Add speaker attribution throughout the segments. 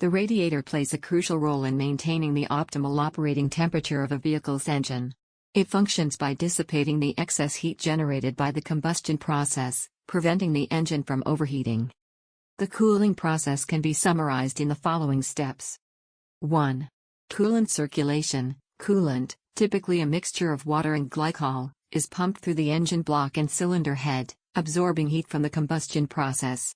Speaker 1: The radiator plays a crucial role in maintaining the optimal operating temperature of a vehicle's engine. It functions by dissipating the excess heat generated by the combustion process, preventing the engine from overheating. The cooling process can be summarized in the following steps. 1. Coolant circulation. Coolant, typically a mixture of water and glycol, is pumped through the engine block and cylinder head, absorbing heat from the combustion process.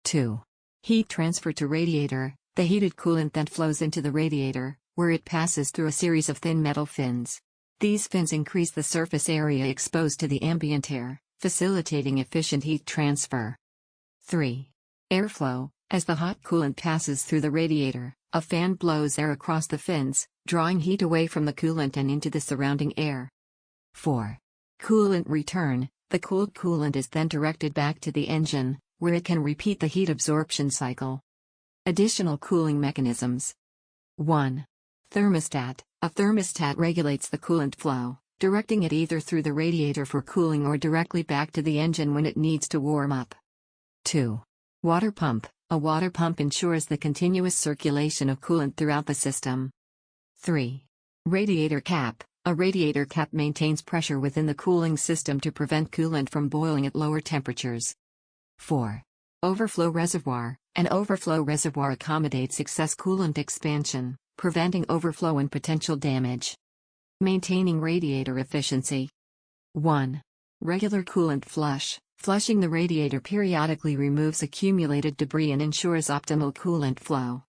Speaker 1: 2. Heat transfer to radiator. The heated coolant then flows into the radiator, where it passes through a series of thin metal fins. These fins increase the surface area exposed to the ambient air, facilitating efficient heat transfer. 3. Airflow. As the hot coolant passes through the radiator, a fan blows air across the fins, drawing heat away from the coolant and into the surrounding air. 4. Coolant return. The cooled coolant is then directed back to the engine, where it can repeat the heat absorption cycle. Additional cooling mechanisms. 1. Thermostat. A thermostat regulates the coolant flow, directing it either through the radiator for cooling or directly back to the engine when it needs to warm up. 2. Water pump. A water pump ensures the continuous circulation of coolant throughout the system. 3. Radiator cap. A radiator cap maintains pressure within the cooling system to prevent coolant from boiling at lower temperatures. 4. Overflow reservoir. An overflow reservoir accommodates excess coolant expansion, preventing overflow and potential damage. Maintaining radiator efficiency. 1. Regular coolant flush. Flushing the radiator periodically removes accumulated debris and ensures optimal coolant flow.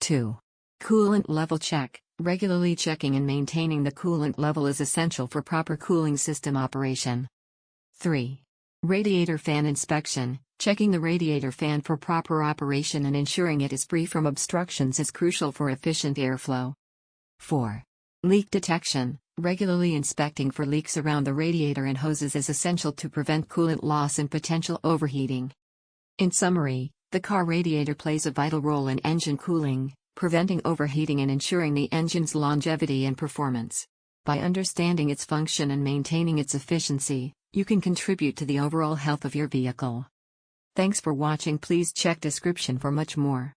Speaker 1: 2. Coolant level check. Regularly checking and maintaining the coolant level is essential for proper cooling system operation. 3. Radiator fan inspection. Checking the radiator fan for proper operation and ensuring it is free from obstructions is crucial for efficient airflow. 4. Leak detection. Regularly inspecting for leaks around the radiator and hoses is essential to prevent coolant loss and potential overheating. In summary, the car radiator plays a vital role in engine cooling, preventing overheating and ensuring the engine's longevity and performance. By understanding its function and maintaining its efficiency, you can contribute to the overall health of your vehicle. Thanks for watching. Please check description for much more.